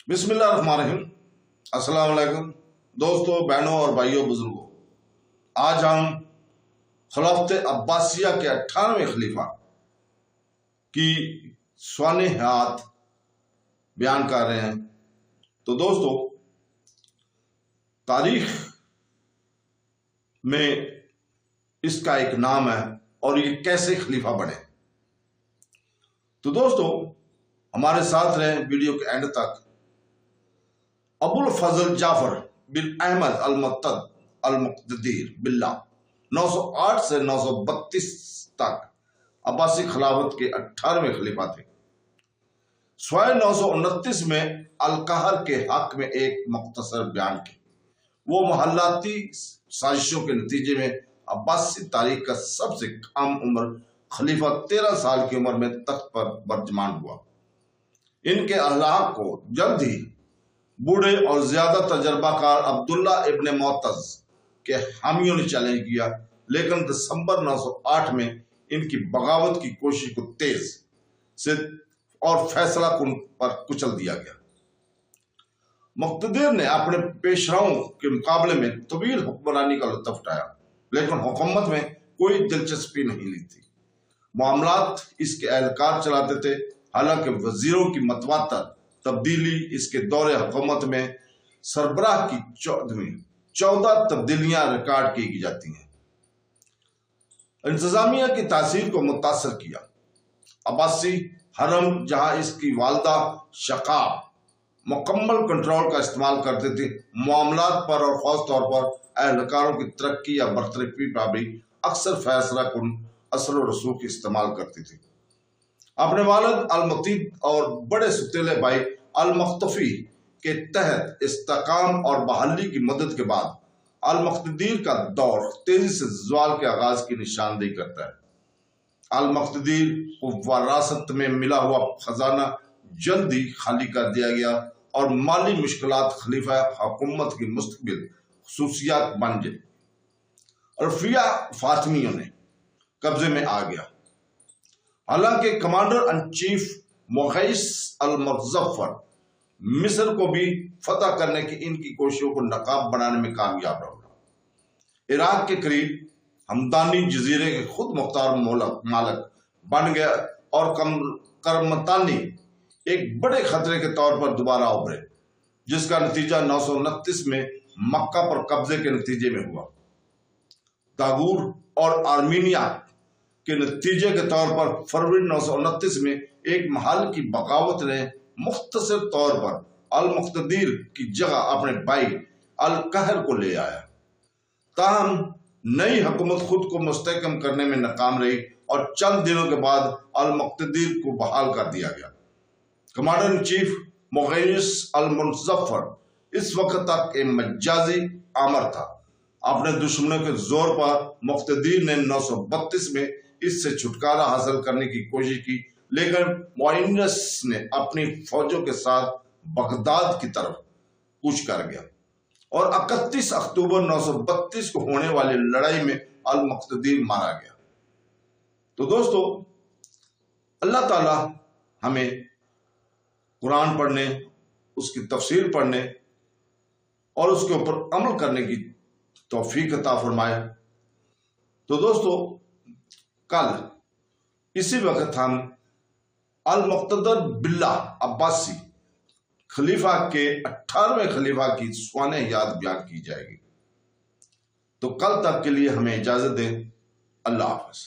बिस्मिल्लाहिर्रहमानिर्रहीम। अस्सलाम वालेकुम दोस्तों, बहनों और भाइयों, बुजुर्गों। आज हम खिलाफत अब्बासिया के 18वें खलीफा की स्वाने हयात बयान कर रहे हैं। तो दोस्तों, तारीख में इसका एक नाम है और ये कैसे खलीफा बने। तो दोस्तों, हमारे साथ रहें वीडियो के एंड तक। अबुल फजल जाफर बिन अहमद अल-मुक़्तदीर बिल्ला 908 से 932 तक अब्बासी खिलाफत के 18वें खलीफा थे। 929 में अल-कहर के हक में एक मुख्तसर बयान की। वो महल्लाती साजिशों के नतीजे में अब्बासी तारीख का सबसे कम उम्र खलीफा 13 साल की उम्र में तख्त पर बर्जमान हुआ। इनके अहलाक को जल्द ही बूढ़े और ज्यादा तजर्बाकार अब्दुल्ला इब्न मोतज के हामियों ने चैलेंज किया, लेकिन दिसंबर 908 में इनकी बगावत की कोशिश को तेज से और फैसला कुन पर कुचल दिया गया। मुक़्तदीर ने अपने पेशराओं के मुकाबले में तवील हुक्मरानी का लुत्फ उठाया, लेकिन हुकूमत में कोई दिलचस्पी नहीं ली थी। मामलात इसके एहलकार चलाते थे। हालांकि वजीरों की मतवातर तब्दीली इसके दौरे हुकूमत में सरबराह की 14 तब्दीलियां रिकॉर्ड की जाती हैं। इंतजामिया की तासीर को मुतासर किया। अब्बासी हरम, जहां इसकी वालदा शकाब मुकम्मल कंट्रोल का इस्तेमाल करते थे, मामलात पर और खास तौर पर एहलकारों की तरक्की या बरतरफी पर भी अक्सर फैसला कुन असर और रसूख की इस्तेमाल करती थी। अपने वालिद अल-मुतीब और बड़े सुतीले भाई अल-मुख्तफी के तहत इस्तेकाम और बहाली की मदद के बाद अल-मुक़्तदीर का दौर तेजी से ज़वाल के आगाज की निशानदेही करता है। अल-मुक़्तदीर को वरासत में मिला हुआ खजाना जल्द ही खाली कर दिया गया और माली मुश्किलात खलीफा हुकूमत की मुस्तकिल खुसूसियात बन गई। रफिया फातमियों ने कब्जे में आ गया। हालांकि कमांडर इन चीफ मुग़ैस अल-मुज़फ़्फ़र मिस्र को भी फतह करने की इनकी कोशिशों को नकाब बनाने में कामयाब रहा। इराक के करीब हमदानी जजीरे के खुद मुख्तार मालिक बन गया और करमतानी एक बड़े खतरे के तौर पर दोबारा उभरे, जिसका नतीजा 929 में मक्का पर कब्जे के नतीजे में हुआ। तागूर और आर्मीनिया के नतीजे के तौर पर फरवरी 929 में एक महल की बगावत ने मुख्तसर तौर पर अल-मुक़्तदीर की जगह अपने भाई अल-कहर को ले आया। ताहम नई हुकूमत खुद को मुस्तहकम करने में नाकाम रही और चंद दिनों के बाद अल-मुक़्तदीर को बहाल कर दिया गया। कमांडर इन चीफ मुग़ैस अल-मुज़फ़्फ़र इस वक्त तक एक मजाजी आमर था। अपने दुश्मनों के जोर पर मुक़्तदीर ने 932 में इससे छुटकारा हासिल करने की कोशिश की, लेकिन मुइनस ने अपनी फौजों के साथ बगदाद की तरफ कूच कर गया और 31 अक्टूबर 932 को होने वाली लड़ाई में अल-मुक़्तदीर मारा गया। तो दोस्तों, अल्लाह ताला हमें कुरान पढ़ने, उसकी तफसीर पढ़ने और उसके ऊपर अमल करने की तौफीक अता फरमाए। तो दोस्तों, कल इसी वक्त हम अल-मुक़्तदर बिल्ला अब्बासी खलीफा के 18वें खलीफा की स्वाने याद बयान की जाएगी। तो कल तक के लिए हमें इजाजत दें। अल्लाह हाफ़िज़।